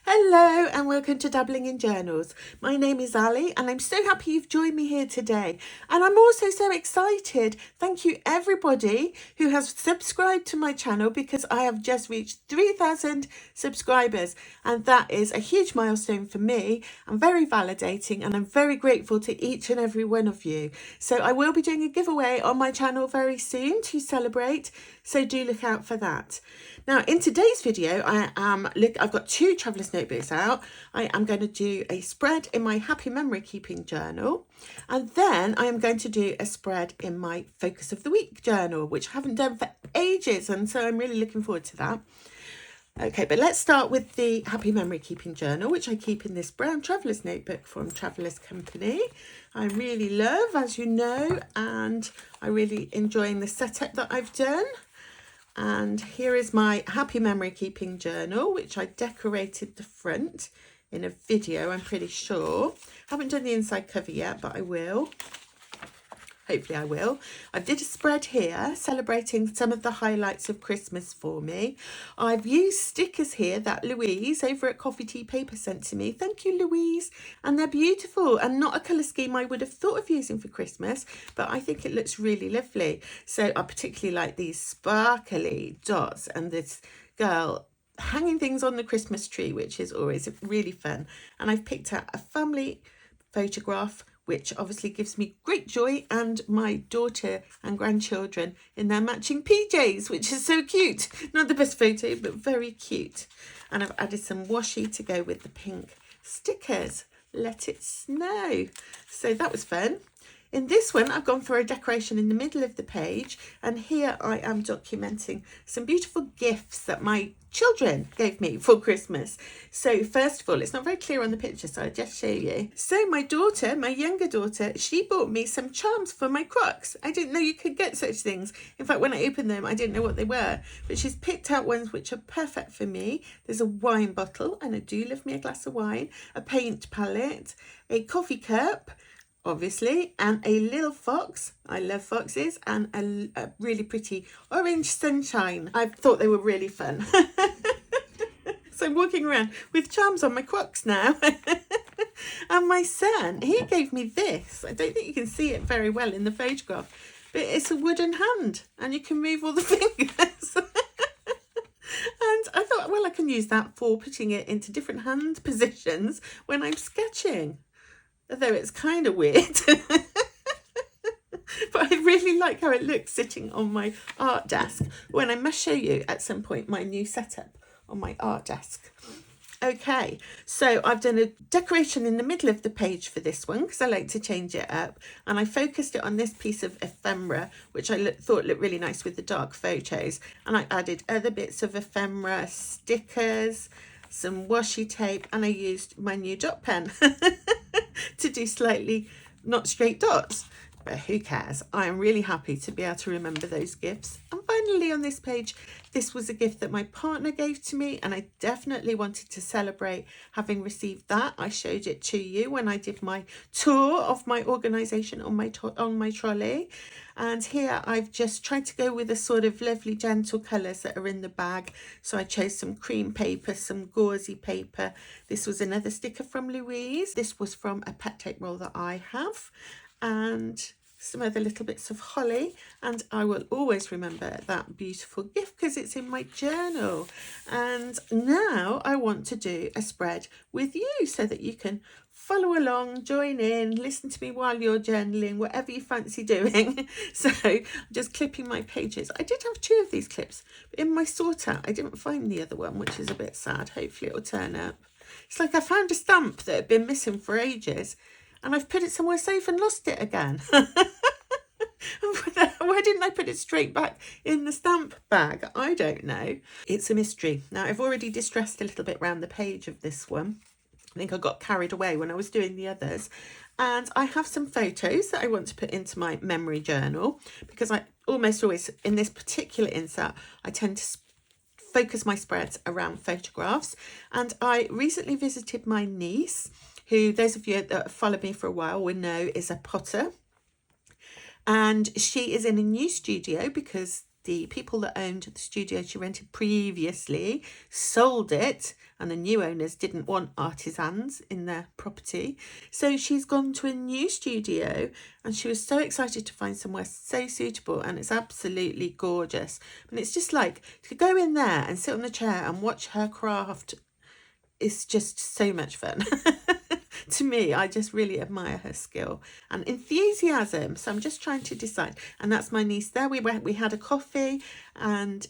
Hello and welcome to Dabbling in Journals. My name is Ali and I'm so happy you've joined me here today. And I'm also so excited. Thank you everybody who has subscribed to my channel because I have just reached 3,000 subscribers. And that is a huge milestone for me and very validating, and I'm very grateful to each and every one of you. So I will be doing a giveaway on my channel very soon to celebrate. So do look out for that. Now in today's video, I've got two Traveller's Notebooks out. I am going to do a spread in my Happy Memory Keeping Journal, and then I am going to do a spread in my Focus of the Week journal, which I haven't done for ages, and so I'm really looking forward to that. Okay, but let's start with the Happy Memory Keeping Journal, which I keep in this brown Traveller's Notebook from Travellers Company. I really love, as you know, and I'm really enjoying the setup that I've done. And here is my Happy Memory Keeping Journal, which I decorated the front in a video, I'm pretty sure. Haven't done the inside cover yet, but I will. Hopefully I will. I did a spread here celebrating some of the highlights of Christmas for me. I've used stickers here that Louise over at Coffee Tea Paper sent to me. Thank you, Louise. And they're beautiful and not a colour scheme I would have thought of using for Christmas, but I think it looks really lovely. So I particularly like these sparkly dots and this girl hanging things on the Christmas tree, which is always really fun. And I've picked out a family photograph, which obviously gives me great joy, and my daughter and grandchildren in their matching PJs, which is so cute. Not the best photo, but very cute. And I've added some washi to go with the pink stickers. Let it snow. So that was fun. In this one, I've gone for a decoration in the middle of the page, and here I am documenting some beautiful gifts that my children gave me for Christmas. So first of all, it's not very clear on the picture, so I'll just show you. So my daughter, my younger daughter, she bought me some charms for my Crocs. I didn't know you could get such things. In fact, when I opened them, I didn't know what they were, but she's picked out ones which are perfect for me. There's a wine bottle, and I do love me a glass of wine, a paint palette, a coffee cup, obviously, and a little fox. I love foxes, and a really pretty orange sunshine. I thought they were really fun. So I'm walking around with charms on my Crocs now. And my son, he gave me this. I don't think you can see it very well in the photograph, but it's a wooden hand and you can move all the fingers. And I thought, well, I can use that for putting it into different hand positions when I'm sketching. Although it's kind of weird. But I really like how it looks sitting on my art desk, when I must show you at some point my new setup on my art desk. Okay, so I've done a decoration in the middle of the page for this one because I like to change it up, and I focused it on this piece of ephemera, which I thought looked really nice with the dark photos, and I added other bits of ephemera, stickers, some washi tape, and I used my new dot pen to do slightly not straight dots, but who cares? I am really happy to be able to remember those gifts. And finally on this page, this was a gift that my partner gave to me, and I definitely wanted to celebrate having received that. I showed it to you when I did my tour of my organisation on my trolley. And here I've just tried to go with the sort of lovely gentle colours that are in the bag. So I chose some cream paper, some gauzy paper. This was another sticker from Louise. This was from a pet tape roll that I have, and some other little bits of holly, and I will always remember that beautiful gift because it's in my journal. And now I want to do a spread with you so that you can follow along, join in, listen to me while you're journaling, whatever you fancy doing. So I'm just clipping my pages. I did have two of these clips, but in my sort out I didn't find the other one, which is a bit sad. Hopefully it'll turn up. It's like I found a stamp that had been missing for ages, and I've put it somewhere safe and lost it again. Why didn't I put it straight back in the stamp bag? I don't know. It's a mystery. Now, I've already distressed a little bit around the page of this one. I think I got carried away when I was doing the others. And I have some photos that I want to put into my memory journal, because I almost always, in this particular insert, I tend to focus my spreads around photographs. And I recently visited my niece, who those of you that follow me for a while will know is a potter. And she is in a new studio because the people that owned the studio she rented previously sold it, and the new owners didn't want artisans in their property. So she's gone to a new studio, and she was so excited to find somewhere so suitable, and it's absolutely gorgeous. And it's just like to go in there and sit on the chair and watch her craft. It's just so much fun. To me, I just really admire her skill and enthusiasm. So I'm just trying to decide. And that's my niece there. We had a coffee, and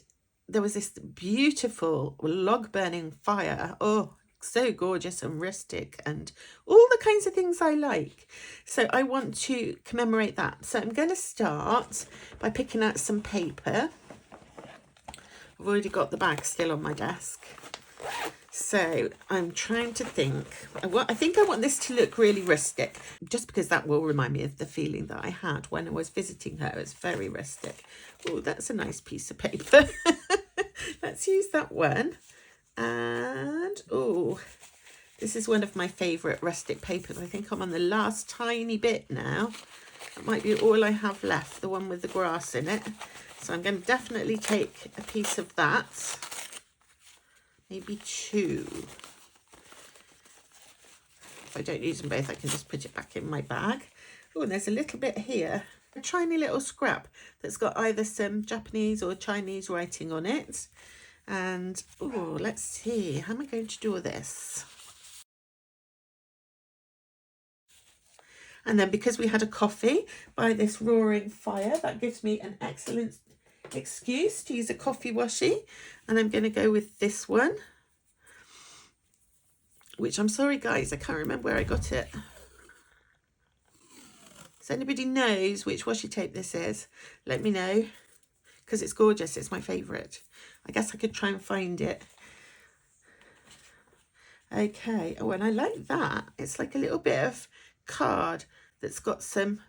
there was this beautiful log burning fire. Oh, so gorgeous and rustic and all the kinds of things I like. So I want to commemorate that. So I'm going to start by picking out some paper. I've already got the bag still on my desk. So I'm trying to think. I think I want this to look really rustic, just because that will remind me of the feeling that I had when I was visiting her. It's very rustic. Oh, that's a nice piece of paper. Let's use that one. And oh, this is one of my favourite rustic papers. I think I'm on the last tiny bit now. That might be all I have left, the one with the grass in it. So I'm going to definitely take a piece of that. Maybe two. If I don't use them both, I can just put it back in my bag. Oh, and there's a little bit here. A tiny little scrap that's got either some Japanese or Chinese writing on it. And, oh, let's see. How am I going to do this? And then because we had a coffee by this roaring fire, that gives me an excellent excuse to use a coffee washi. And I'm going to go with this one, which I'm sorry guys, I can't remember where I got it. If anybody knows which washi tape this is, let me know, because it's gorgeous. It's my favourite. I guess I could try and find it. Okay, oh, and I like that. It's like a little bit of card that's got some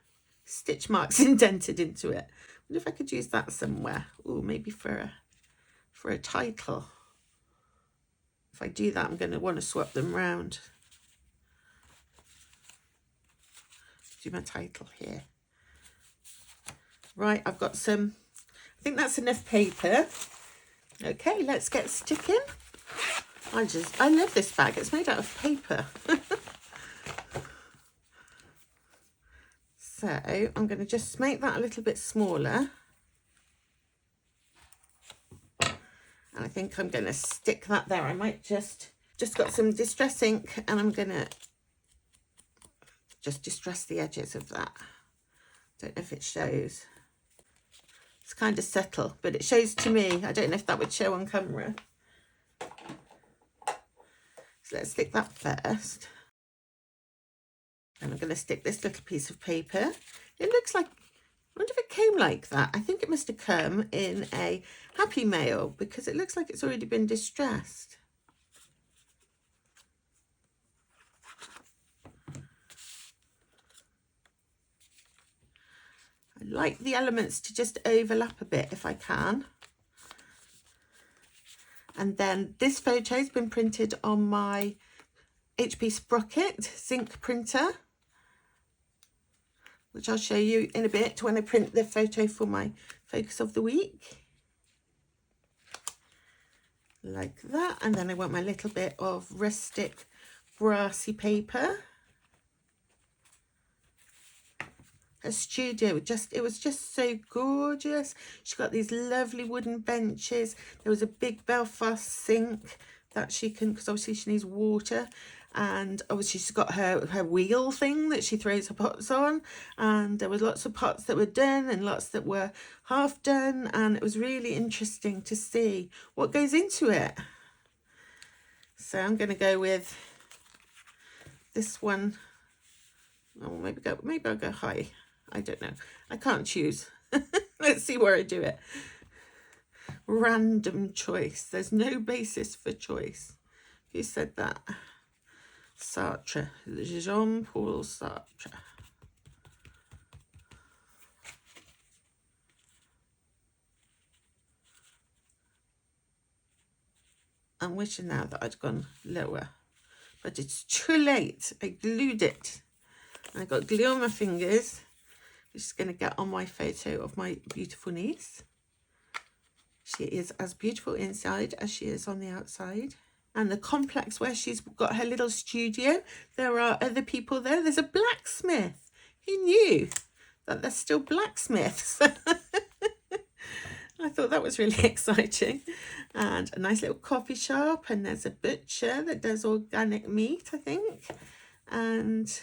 stitch marks indented into it. I wonder if I could use that somewhere. Oh, maybe for a title. If I do that, I'm going to want to swap them round. Do my title here. Right, I've got some, I think that's enough paper. Okay, let's get sticking. I love this bag. It's made out of paper. So I'm going to just make that a little bit smaller. And I think I'm going to stick that there. I might just got some distress ink, and I'm going to just distress the edges of that. Don't know if it shows. It's kind of subtle, but it shows to me. I don't know if that would show on camera. So let's stick that first. And I'm going to stick this little piece of paper. It looks like, I wonder if it came like that. I think it must have come in a Happy Mail, because it looks like it's already been distressed. I like the elements to just overlap a bit if I can. And then this photo has been printed on my HP Sprocket zinc printer, which I'll show you in a bit when I print the photo for my focus of the week. Like that. And then I want my little bit of rustic brassy paper. Her studio, it was just so gorgeous. She got these lovely wooden benches. There was a big Belfast sink that she can, because obviously she needs water. And obviously she's got her wheel thing that she throws her pots on. And there was lots of pots that were done and lots that were half done. And it was really interesting to see what goes into it. So I'm going to go with this one. Oh, maybe I'll go high. I don't know. I can't choose. Let's see where I do it. Random choice. There's no basis for choice. Who said that? Sartre. Jean-Paul Sartre. I'm wishing now that I'd gone lower, but it's too late. I glued it. I got glue on my fingers, which is going to get on my photo of my beautiful niece. She is as beautiful inside as she is on the outside. And the complex where she's got her little studio, there are other people there. There's a blacksmith. Who knew that there's still blacksmiths? I thought that was really exciting. And a nice little coffee shop, and there's a butcher that does organic meat, I think. And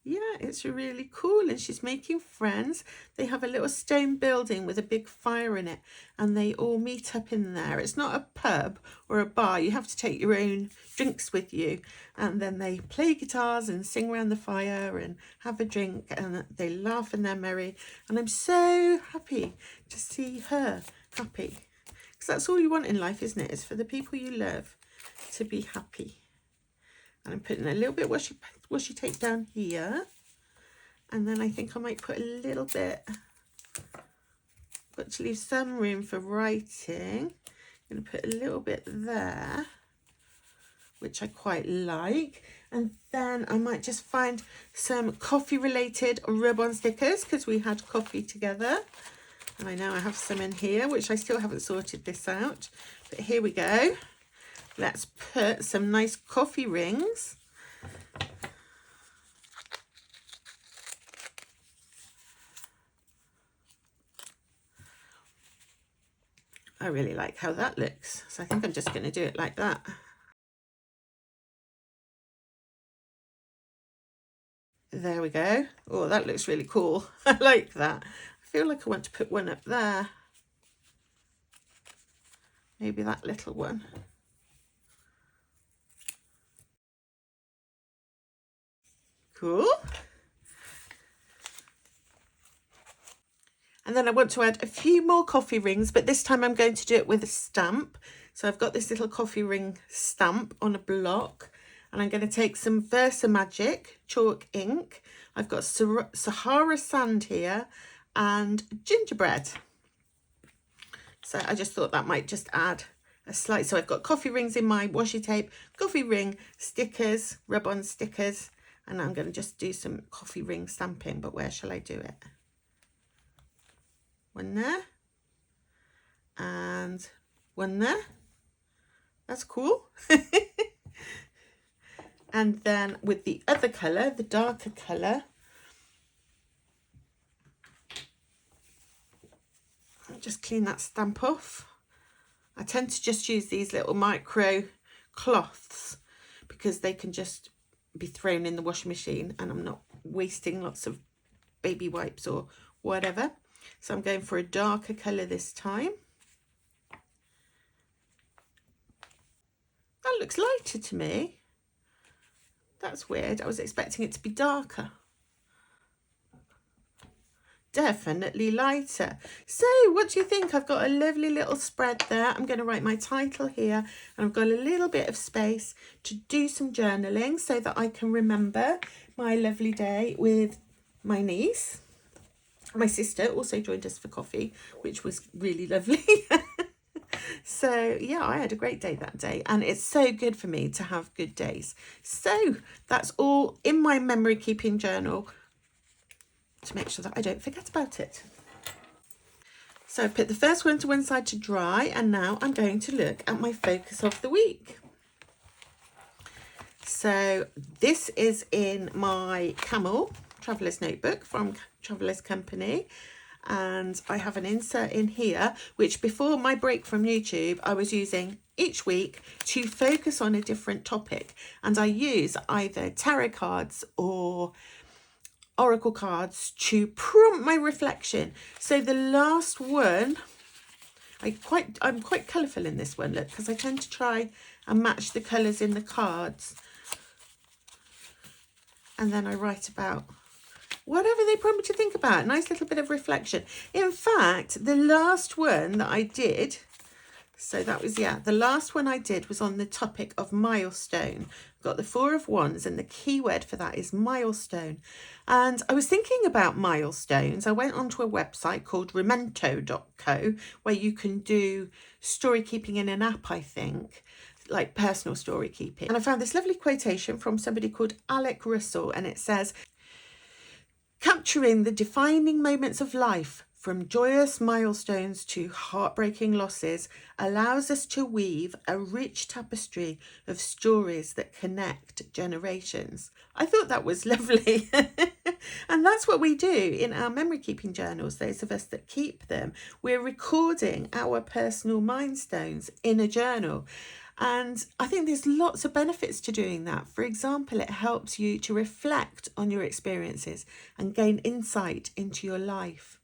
yeah, it's really cool, and she's making friends. They have a little stone building with a big fire in it, and they all meet up in there. It's not a pub or a bar. You have to take your own drinks with you, and then they play guitars and sing around the fire and have a drink, and they laugh and they're merry. And I'm so happy to see her happy, because that's all you want in life, isn't it? Is for the people you love to be happy. And I'm putting a little bit washi tape down here, and then I think I might put a little bit, but to leave some room for writing, I'm going to put a little bit there, which I quite like. And then I might just find some coffee related rub-on stickers, because we had coffee together, and I know I have some in here, which I still haven't sorted this out, but here we go. Let's put some nice coffee rings. I really like how that looks, so I think I'm just going to do it like that. There we go. Oh, that looks really cool. I like that. I feel like I want to put one up there. Maybe that little one. Cool. And then I want to add a few more coffee rings, but this time I'm going to do it with a stamp. So I've got this little coffee ring stamp on a block, and I'm going to take some Versa Magic chalk ink. I've got Sahara sand here and gingerbread. So I just thought that might just add a slight. So I've got coffee rings in my washi tape, coffee ring stickers, rub-on stickers, and I'm going to just do some coffee ring stamping. But where shall I do it? One there and one there. That's cool. And then with the other colour, the darker colour, I'll just clean that stamp off. I tend to just use these little micro cloths because they can just be thrown in the washing machine, and I'm not wasting lots of baby wipes or whatever. So I'm going for a darker colour this time. That looks lighter to me. That's weird. I was expecting it to be darker. Definitely lighter. So what do you think? I've got a lovely little spread there. I'm going to write my title here, and I've got a little bit of space to do some journaling so that I can remember my lovely day with my niece. My sister also joined us for coffee, which was really lovely. So yeah, I had a great day that day, and it's so good for me to have good days. So that's all in my memory keeping journal to make sure that I don't forget about it. So I put the first one to one side to dry, and now I'm going to look at my focus of the week. So this is in my Camel Traveller's Notebook from Traveller's Company, and I have an insert in here which before my break from YouTube I was using each week to focus on a different topic, and I use either tarot cards or oracle cards to prompt my reflection. So the last one, I'm quite colourful in this one, look, because I tend to try and match the colours in the cards, and then I write about whatever they prompt me to think about. Nice little bit of reflection. In fact, the last one that I did, so that was, yeah, the last one I did was on the topic of milestone. I've got the Four of Wands, and the keyword for that is milestone. And I was thinking about milestones. I went onto a website called remento.co where you can do story keeping in an app, I think, like personal story keeping. And I found this lovely quotation from somebody called Alec Russell, and it says, "Capturing the defining moments of life from joyous milestones to heartbreaking losses, allows us to weave a rich tapestry of stories that connect generations. I thought that was lovely. And that's what we do in our memory keeping journals, those of us that keep them. We're recording our personal milestones in a journal. And I think there's lots of benefits to doing that. For example, it helps you to reflect on your experiences and gain insight into your life.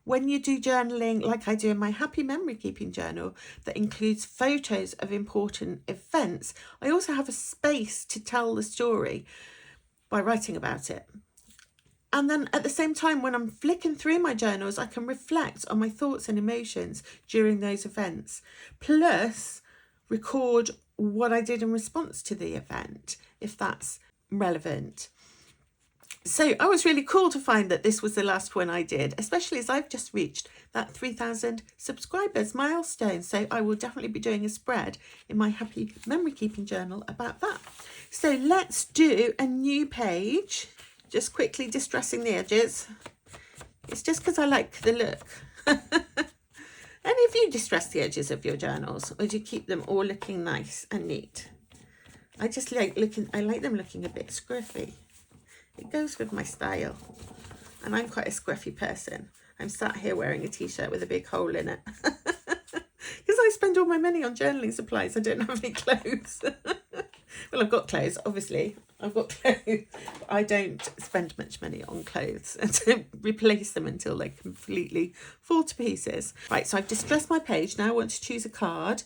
When you do journaling, like I do in my happy memory keeping journal, that includes photos of important events, I also have a space to tell the story by writing about it. And then at the same time, when I'm flicking through my journals, I can reflect on my thoughts and emotions during those events. Plus, record what I did in response to the event, if that's relevant. So I was really cool to find that this was the last one I did, especially as I've just reached that 3,000 subscribers milestone. So I will definitely be doing a spread in my happy memory keeping journal about that. So let's do a new page, just quickly distressing the edges. It's just because I like the look. Any of you distress the edges of your journals, or do you keep them all looking nice and neat? I just like them looking a bit scruffy. It goes with my style. And I'm quite a scruffy person. I'm sat here wearing a t-shirt with a big hole in it. Because I spend all my money on journaling supplies. I don't have any clothes. Well, I've got clothes, obviously. I've got clothes. But I don't spend much money on clothes and don't replace them until they completely fall to pieces. Right, so I've distressed my page. Now I want to choose a card.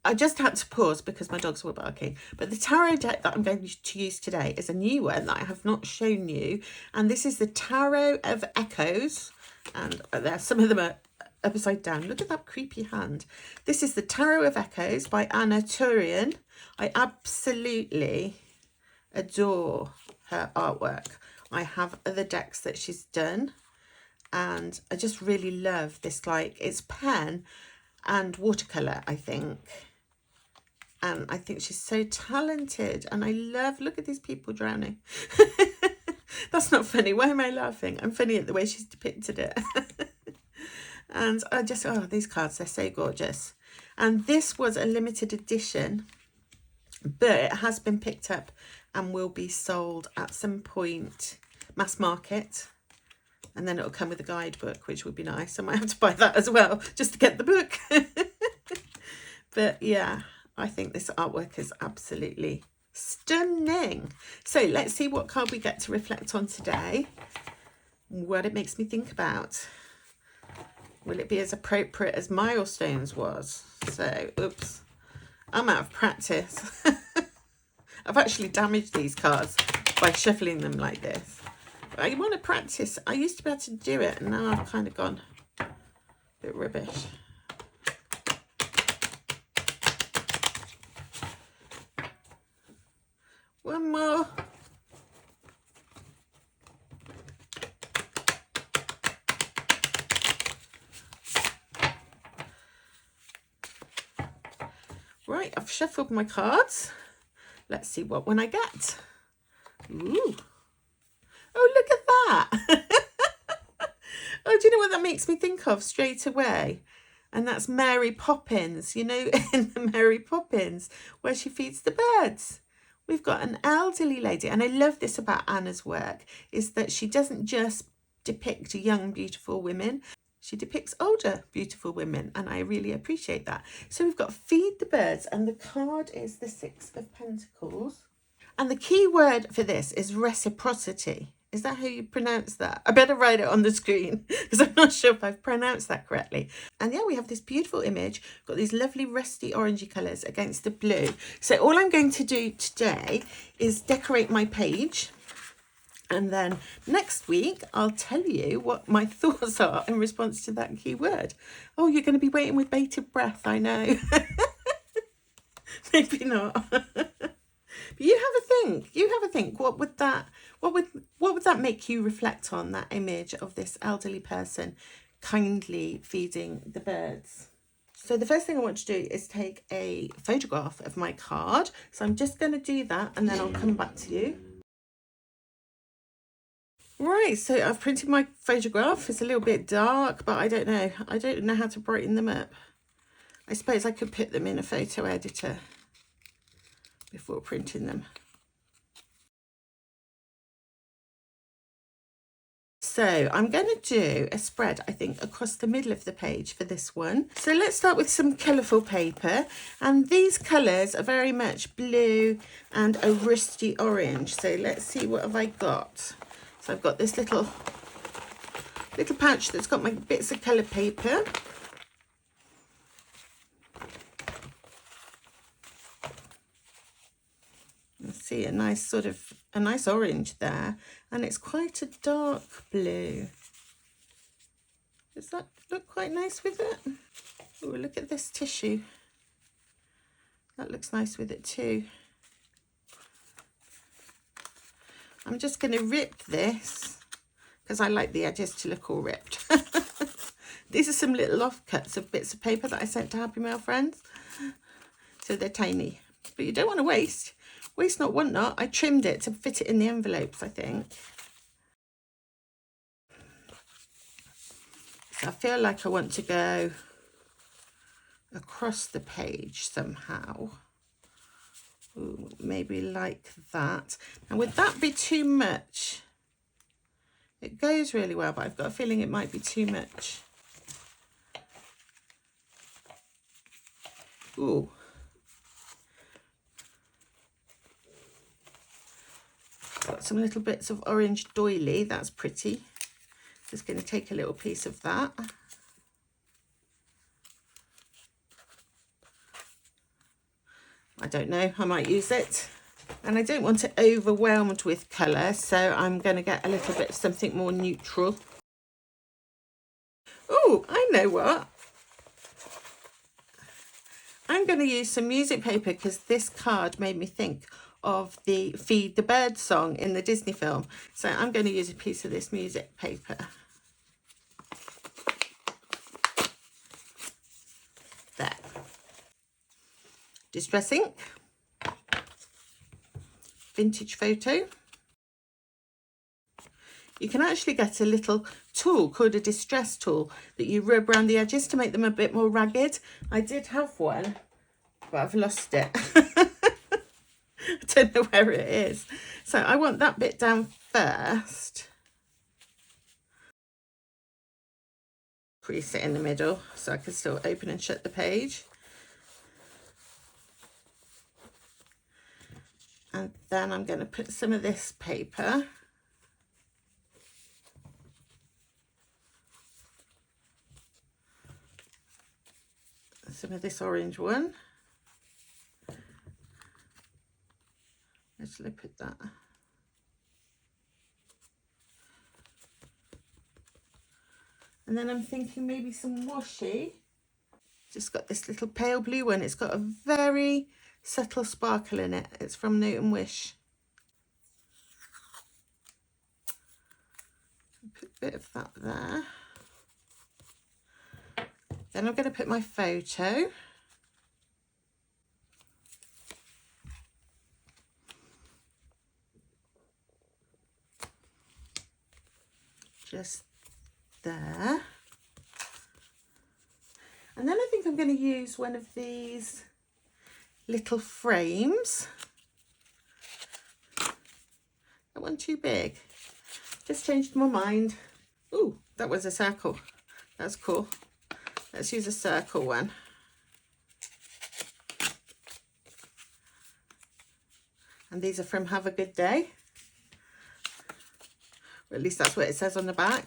I just had to pause because my dogs were barking. But the tarot deck that I'm going to use today is a new one that I have not shown you. And this is the Tarot of Echoes. And there, some of them are upside down. Look at that creepy hand. This is the Tarot of Echoes by Anna Turian. I absolutely adore her artwork. I have other decks that she's done. And I just really love this, like, it's pen and watercolour, I think. And I think she's so talented. And I love, look at these people drowning. That's not funny. Why am I laughing? I'm funny at the way she's depicted it. And I just, oh, these cards, they're so gorgeous. And this was a limited edition, but it has been picked up and will be sold at some point, mass market. And then it'll come with a guidebook, which would be nice. I might have to buy that as well, just to get the book. But yeah, I think this artwork is absolutely stunning. So let's see what card we get to reflect on today. What it makes me think about. Will it be as appropriate as Milestones was? So, oops, I'm out of practice. I've actually damaged these cards by shuffling them like this. But I want to practice. I used to be able to do it, and now I've kind of gone a bit rubbish. One more. Right, I've shuffled my cards. Let's see what one I get. Ooh. Oh, look at that. Oh, do you know what that makes me think of straight away? And that's Mary Poppins, you know, in the Mary Poppins, where she feeds the birds. We've got an elderly lady, and I love this about Anna's work, is that she doesn't just depict young, beautiful women. She depicts older, beautiful women, and I really appreciate that. So we've got Feed the Birds, and the card is the Six of Pentacles. And the key word for this is reciprocity. Is that how you pronounce that? I better write it on the screen because I'm not sure if I've pronounced that correctly. And yeah, we have this beautiful image, got these lovely rusty orangey colours against the blue. So all I'm going to do today is decorate my page. And then next week, I'll tell you what my thoughts are in response to that key word. Oh, you're going to be waiting with bated breath, I know. Maybe not. But you have a think. You have a think. What would that make you reflect on, that image of this elderly person kindly feeding the birds? So the first thing I want to do is take a photograph of my card. So I'm just going to do that, and then I'll come back to you. Right, so I've printed my photograph. It's a little bit dark, but I don't know. I don't know how to brighten them up. I suppose I could put them in a photo editor before printing them. So I'm going to do a spread, I think, across the middle of the page for this one. So let's start with some colourful paper. And these colours are very much blue and a rusty orange. So let's see, what have I got? So I've got this little pouch that's got my bits of coloured paper. You see a nice orange there, and it's quite a dark blue. Does that look quite nice with it? Oh, look at this tissue. That looks nice with it too. I'm just going to rip this because I like the edges to look all ripped. These are some little offcuts of bits of paper that I sent to Happy Mail friends. So they're tiny, but you don't want to waste. Waste not, want not. I trimmed it to fit it in the envelopes, I think. So I feel like I want to go across the page somehow. Ooh, maybe like that. And would that be too much? It goes really well, but I've got a feeling it might be too much. Ooh. Got some little bits of orange doily. That's pretty. Just going to take a little piece of that. I don't know, I might use it. And I don't want it overwhelmed with colour, so I'm going to get a little bit of something more neutral. Oh, I know what. I'm going to use some music paper because this card made me think of the Feed the Bird song in the Disney film. So I'm going to use a piece of this music paper. There. Distress ink. Vintage photo. You can actually get a little tool called a distress tool that you rub around the edges to make them a bit more ragged. I did have one, but I've lost it. I don't know where it is. So I want that bit down first. Crease it in the middle so I can still open and shut the page. And then I'm going to put some of this paper. Some of this orange one. Where shall I put that? And then I'm thinking maybe some washi. Just got this little pale blue one. It's got a very subtle sparkle in it. It's from Note and Wish. Put a bit of that there. Then I'm going to put my photo. Just there. And then I think I'm going to use one of these little frames. That one too big. Just changed my mind. Ooh, that was a circle. That's cool. Let's use a circle one. And these are from Have a Good Day. Or at least that's what it says on the back.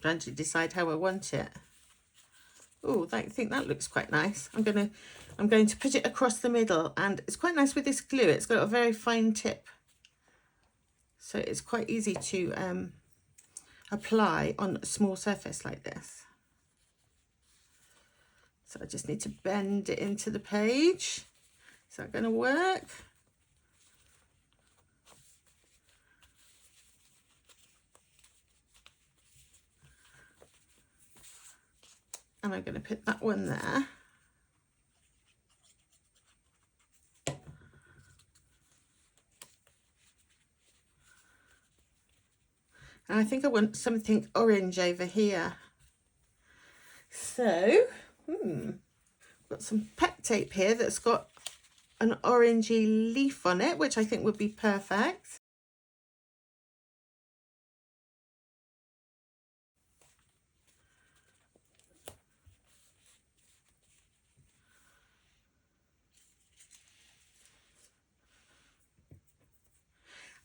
Trying to decide how I want it. Oh, I think that looks quite nice. I'm going to put it across the middle, and it's quite nice with this glue. It's got a very fine tip, so it's quite easy to apply on a small surface like this. So I just need to bend it into the page. Is that going to work? And I'm going to put that one there. I think I want something orange over here. So, got some pet tape here that's got an orangey leaf on it, which I think would be perfect.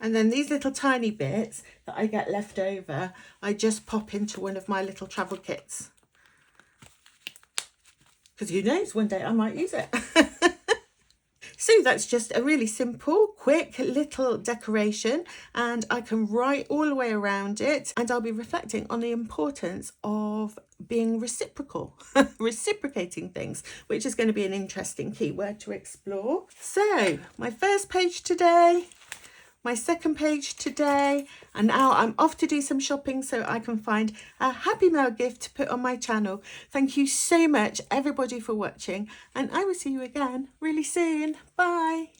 And then these little tiny bits that I get left over, I just pop into one of my little travel kits. Because who knows, one day I might use it. So that's just a really simple, quick little decoration, and I can write all the way around it, and I'll be reflecting on the importance of being reciprocal, reciprocating things, which is going to be an interesting keyword to explore. So my first page today, my second page today, and now I'm off to do some shopping so I can find a Happy Mail gift to put on my channel. Thank you so much everybody for watching, and I will see you again really soon. Bye.